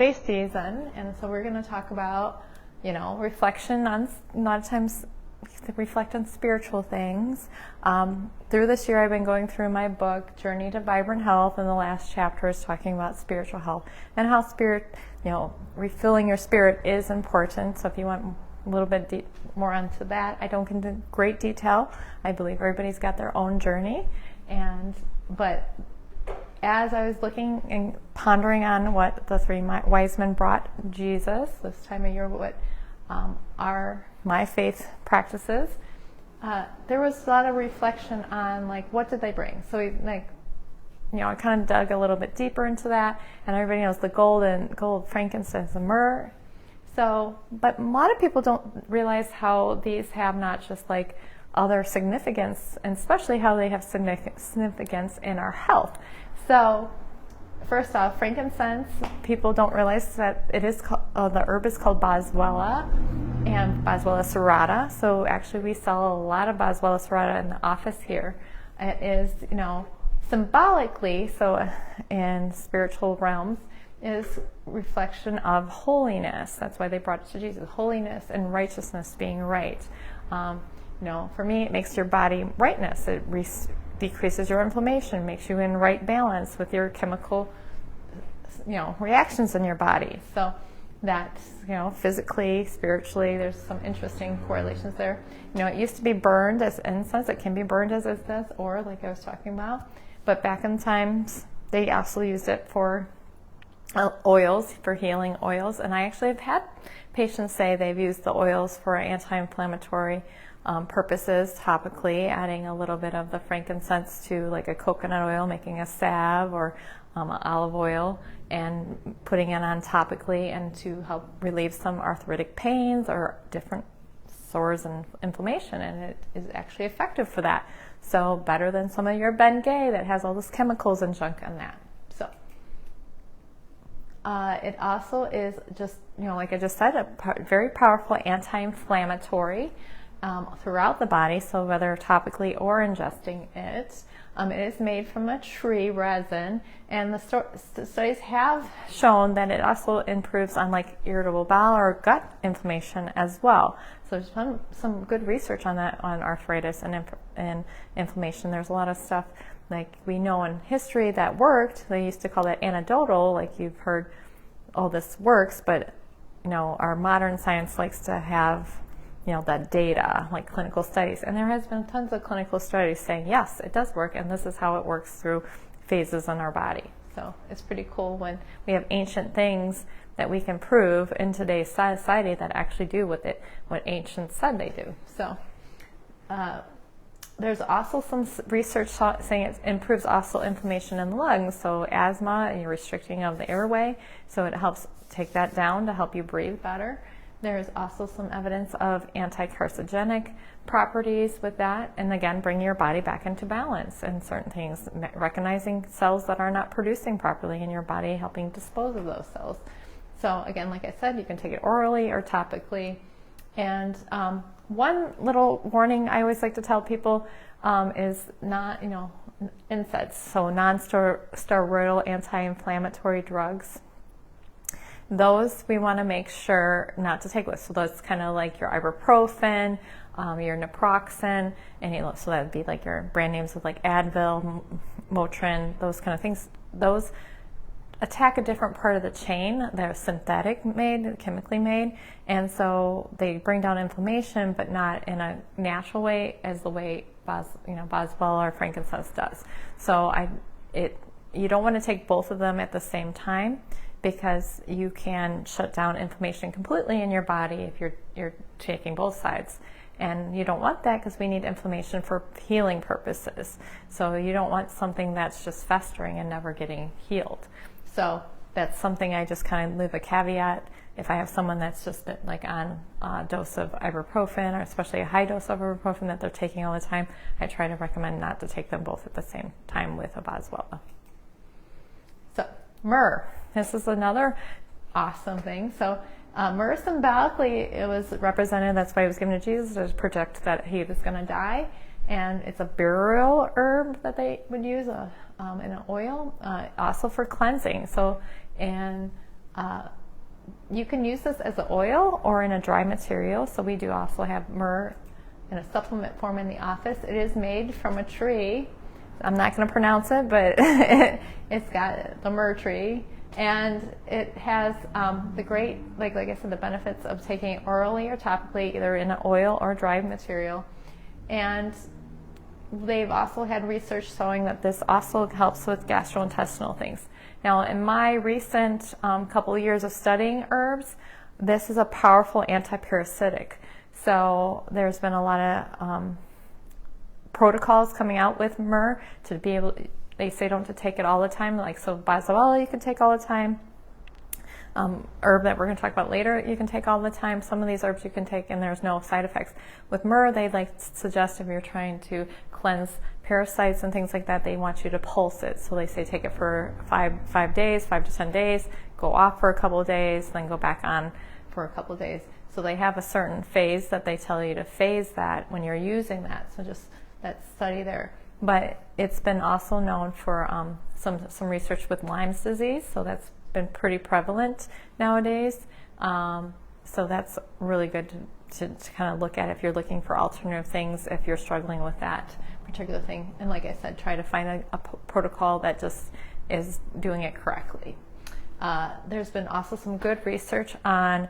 season, and so we're going to talk about, reflection on, a lot of times reflect on spiritual things. Through this year, I've been going through my book, Journey to Vibrant Health, and the last chapter is talking about spiritual health and how refilling your spirit is important. So if you want a little bit more onto that, I don't get into great detail. I believe everybody's got their own journey, but as I was looking and pondering on what the three wise men brought Jesus this time of year, what are my faith practices, there was a lot of reflection on what did they bring. So I kind of dug a little bit deeper into that, and everybody knows the gold, frankincense, and myrrh. So, but a lot of people don't realize how these have not just other significance, and especially how they have significance in our health. So, first off, frankincense, people don't realize that it is the herb is called Boswellia, and Boswellia serrata. So actually we sell a lot of Boswellia serrata in the office here. It is, symbolically, so in spiritual realms, is reflection of holiness. That's why they brought it to Jesus. Holiness and righteousness, being right. For me, it makes your body rightness. It decreases your inflammation, makes you in right balance with your chemical, reactions in your body. So that's, physically, spiritually, there's some interesting correlations there. It used to be burned as incense. It can be burned as incense, or like I was talking about. But back in times, they also used it for oils, for healing oils. And I actually have had patients say they've used the oils for anti-inflammatory purposes topically, adding a little bit of the frankincense to a coconut oil, making a salve, or olive oil, and putting it on topically, and to help relieve some arthritic pains or different sores and inflammation, and it is actually effective for that. So better than some of your Bengay that has all those chemicals and junk in that. So it also is just, like I just said, a very powerful anti-inflammatory throughout the body, so whether topically or ingesting it. It is made from a tree resin, and the studies have shown that it also improves on irritable bowel or gut inflammation as well. So there's some good research on that, on arthritis and inflammation. There's a lot of stuff we know in history that worked. They used to call that anecdotal, you've heard, oh, this works, but our modern science likes to have that data, clinical studies. And there has been tons of clinical studies saying, yes, it does work, and this is how it works through phases in our body. So it's pretty cool when we have ancient things that we can prove in today's society that actually do what ancients said they do. So there's also some research saying it improves also inflammation in the lungs, so asthma and your restricting of the airway, so it helps take that down to help you breathe better. There's also some evidence of anti-carcinogenic properties with that, and again, bring your body back into balance and certain things, recognizing cells that are not producing properly in your body, helping dispose of those cells. So again, like I said, you can take it orally or topically. And one little warning I always like to tell people is not, NSAIDs, so non-steroidal anti-inflammatory drugs. Those we want to make sure not to take with. So that's kind of like your ibuprofen, your naproxen, and so that would be your brand names of Advil, Motrin, those kind of things. Those attack a different part of the chain. They're synthetic made, chemically made, and so they bring down inflammation, but not in a natural way as the way Boswellia or frankincense does. So you don't want to take both of them at the same time, because you can shut down inflammation completely in your body if you're taking both sides. And you don't want that, because we need inflammation for healing purposes. So you don't want something that's just festering and never getting healed. So that's something I just kind of leave a caveat. If I have someone that's just on a dose of ibuprofen, or especially a high dose of ibuprofen that they're taking all the time, I try to recommend not to take them both at the same time with a Boswellia. So myrrh. This is another awesome thing. So myrrh, symbolically, it was represented, that's why it was given to Jesus, to project that he was going to die. And it's a burial herb that they would use in an oil, also for cleansing. So, and You can use this as an oil or in a dry material. So we do also have myrrh in a supplement form in the office. It is made from a tree. I'm not going to pronounce it, but it's got the myrrh tree. And it has the great, like I said, the benefits of taking it orally or topically, either in an oil or dry material. And they've also had research showing that this also helps with gastrointestinal things. Now, in my recent couple of years of studying herbs, this is a powerful antiparasitic. So there's been a lot of protocols coming out with myrrh to be able, they say don't to take it all the time, like so Boswellia you can take all the time. Herb that we're going to talk about later you can take all the time. Some of these herbs you can take and there's no side effects. With myrrh, they like suggest if you're trying to cleanse parasites and things like that, they want you to pulse it. So they say take it for 5 days, 5 to 10 days, go off for a couple of days, then go back on for a couple of days. So they have a certain phase that they tell you to phase that when you're using that. So just that study there. But it's been also known for some research with Lyme's disease, so that's been pretty prevalent nowadays. So that's really good to kind of look at if you're looking for alternative things, if you're struggling with that particular thing. And like I said, try to find a protocol that just is doing it correctly. There's been also some good research on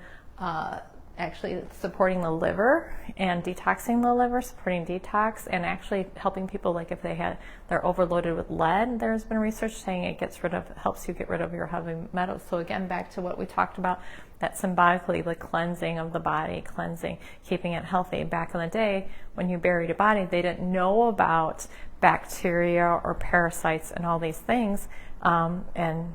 actually supporting the liver and detoxing the liver, supporting detox, and actually helping people, like if they're overloaded with lead. There's been research saying it helps you get rid of your heavy metals. So again, back to what we talked about, that symbolically the cleansing of the body, keeping it healthy. Back in the day when you buried a body, they didn't know about bacteria or parasites and all these things. And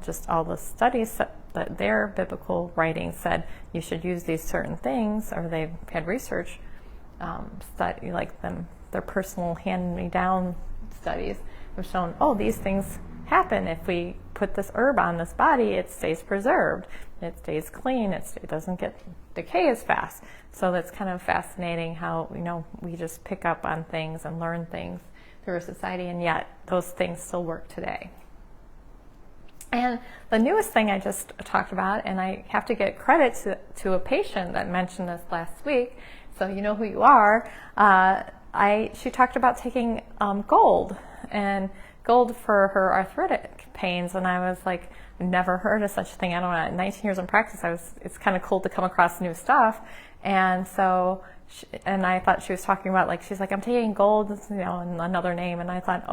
just all the studies that their biblical writings said you should use these certain things, or they've had research study like their personal hand-me-down studies have shown, these things happen if we put this herb on this body. It stays preserved, it stays clean, it doesn't get decay as fast. So that's kind of fascinating how we just pick up on things and learn things through our society, and yet those things still work today. And the newest thing I just talked about, and I have to get credit to a patient that mentioned this last week, so you know who you are. She talked about taking gold, and gold for her arthritic pains, and I was like, never heard of such a thing. I don't know, 19 years in practice, it's kind of cool to come across new stuff. And so and I thought she was talking about, she's like, I'm taking gold, and another name. And I thought,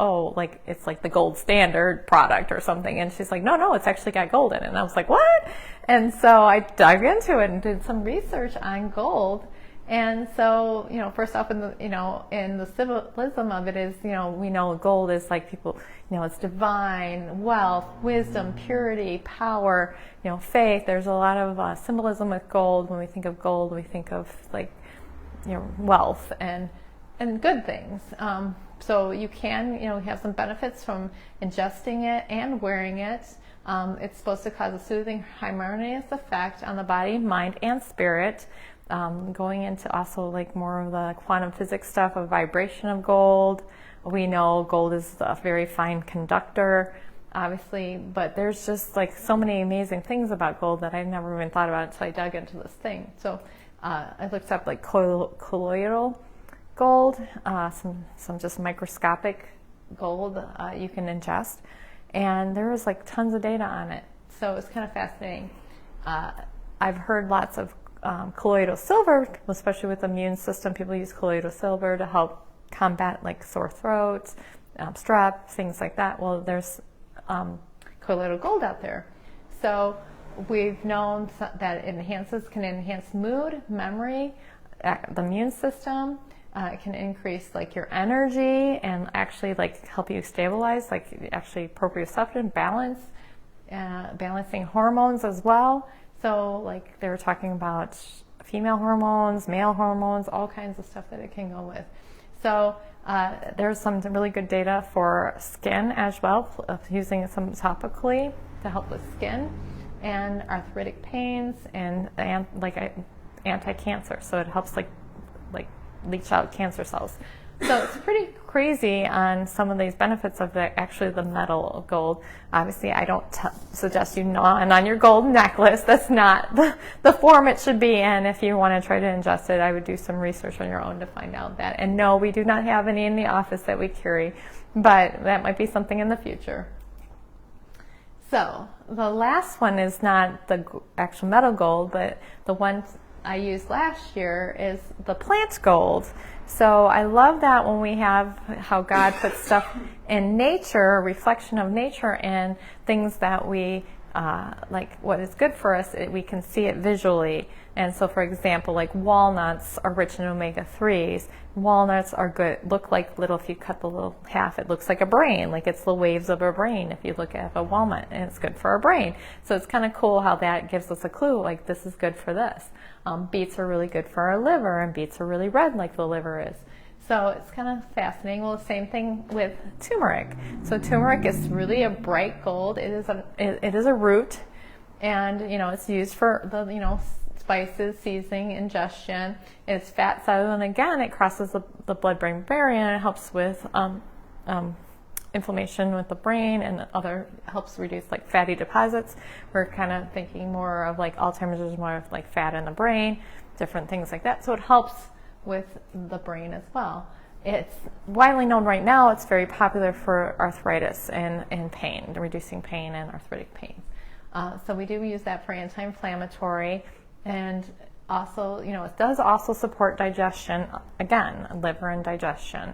it's like the gold standard product or something. And she's like, no, it's actually got gold in it. And I was like, what? And so I dug into it and did some research on gold. And so, first off, in the symbolism of it is, we know gold is like people, it's divine, wealth, wisdom, purity, power, faith. There's a lot of symbolism with gold. When we think of gold, we think of wealth and good things. So you can, have some benefits from ingesting it and wearing it. It's supposed to cause a soothing, harmonious effect on the body, mind, and spirit. Going into also more of the quantum physics stuff of vibration of gold. We know gold is a very fine conductor, obviously, but there's just so many amazing things about gold that I never even thought about until I dug into this thing. So I looked up colloidal gold, some just microscopic gold you can ingest, and there was tons of data on it. So it's kind of fascinating. I've heard lots of colloidal silver, especially with the immune system. People use colloidal silver to help combat sore throats, strep, things like that. Well, there's colloidal gold out there. So we've known that it can enhance mood, memory, the immune system. It can increase your energy and actually help you stabilize, actually proprioception, balance, balancing hormones as well. So they were talking about female hormones, male hormones, all kinds of stuff that it can go with. So there's some really good data for skin as well, using some topically to help with skin and arthritic pains and anti-cancer. So it helps leach out cancer cells. So it's pretty crazy on some of these benefits of actually the metal gold. Obviously, I don't suggest you gnaw on your gold necklace. That's not the form it should be in. If you want to try to ingest it, I would do some research on your own to find out that. And no, we do not have any in the office that we carry, but that might be something in the future. So the last one is not the actual metal gold, but the one I used last year is the plant gold. So I love that when we have how God puts stuff in nature, a reflection of nature, and things that we like what is good for us, we can see it visually. And so, for example, like walnuts are rich in omega-3s. Walnuts are good, look like little, if you cut the little half, it looks like a brain, like it's the waves of a brain if you look at a walnut, and it's good for our brain. So it's kind of cool how that gives us a clue, like this is good for this. Beets are really good for our liver, and beets are really red like the liver is. So it's kind of fascinating. Well, the same thing with turmeric. So turmeric is really a bright gold. It is a root, and it's used for the spices, seasoning, ingestion. It's fat soluble, and again, it crosses the blood-brain barrier, and it helps with inflammation with the brain, and helps reduce like fatty deposits. We're kind of thinking more of like Alzheimer's is more of like fat in the brain, different things like that. So it helps with the brain as well. It's widely known right now. It's very popular for arthritis and pain, reducing pain and arthritic pain. So we do use that for anti-inflammatory. And also, it does also support digestion, again, liver and digestion.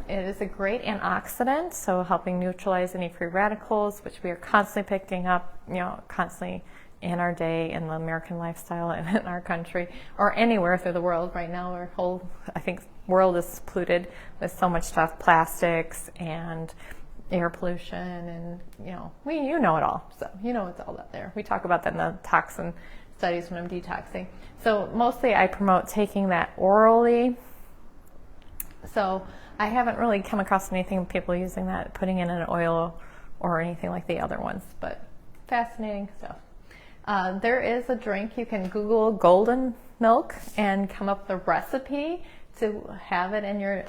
It is a great antioxidant, so helping neutralize any free radicals, which we are constantly picking up, constantly in our day, in the American lifestyle, and in our country, or anywhere through the world. Right now, our whole, world is polluted with so much stuff, plastics and air pollution, and, you know it all. So, it's all out there. We talk about that in the toxin studies when I'm detoxing. So mostly I promote taking that orally. So I haven't really come across anything people using that, putting in an oil or anything like the other ones, but fascinating stuff. There is a drink, you can Google golden milk and come up with a recipe to have it in your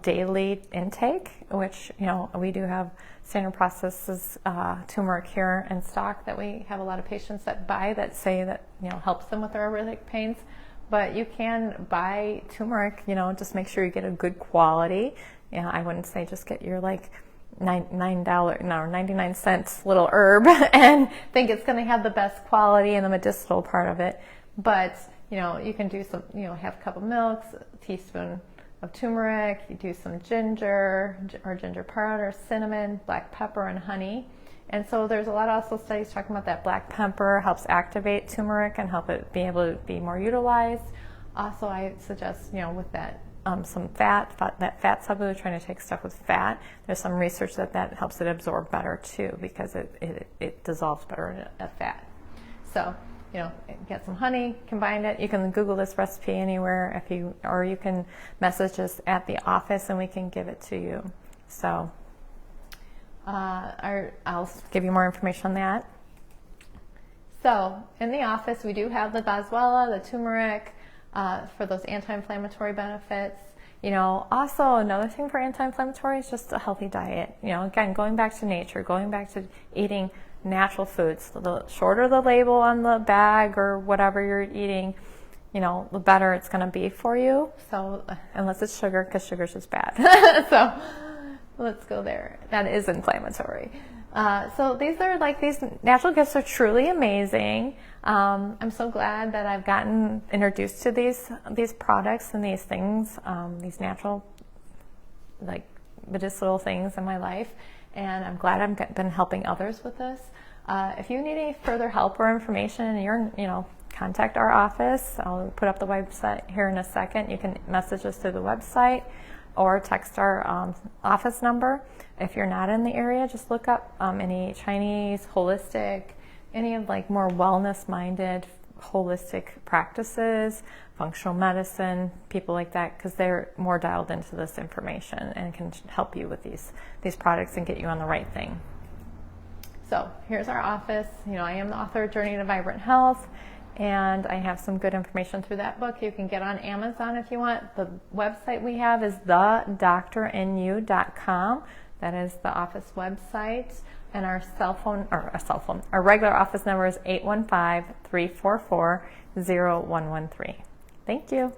daily intake, which, we do have Standard Processes turmeric here in stock that we have a lot of patients that buy that say that, helps them with their arthritic pains. But you can buy turmeric, just make sure you get a good quality. I wouldn't say just get your like $99 little herb and think it's going to have the best quality and the medicinal part of it. But, you can do some, have a cup of milk, a teaspoon of turmeric, you do some ginger or ginger powder, cinnamon, black pepper, and honey. And so there's a lot of also studies talking about that black pepper helps activate turmeric and help it be able to be more utilized. Also, I suggest, with that some that fat supplement, trying to take stuff with fat. There's some research that helps it absorb better too, because it dissolves better in a fat. So, get some honey, combine it. You can Google this recipe anywhere or you can message us at the office and we can give it to you. So I'll give you more information on that. So in the office, we do have the boswellia, the turmeric, for those anti-inflammatory benefits. Also another thing for anti-inflammatory is just a healthy diet. Again, going back to nature, going back to eating natural foods. The shorter the label on the bag or whatever you're eating, the better it's going to be for you. So unless it's sugar, because sugar's just bad. So let's go there. That is inflammatory. So these natural gifts are truly amazing. I'm so glad that I've gotten introduced to these products and these things, these natural, medicinal things in my life. And I'm glad I've been helping others with this. If you need any further help or information, contact our office. I'll put up the website here in a second. You can message us through the website or text our office number. If you're not in the area, just look up any Chinese, holistic, any of more wellness-minded, holistic practices, functional medicine, people like that, because they're more dialed into this information and can help you with these products and get you on the right thing. So here's our office. I am the author of Journey to Vibrant Health, and I have some good information through that book. You can get on Amazon if you want. The website we have is thedoctorinu.com. That is the office website. And our our regular office number is 815-344-0113. Thank you.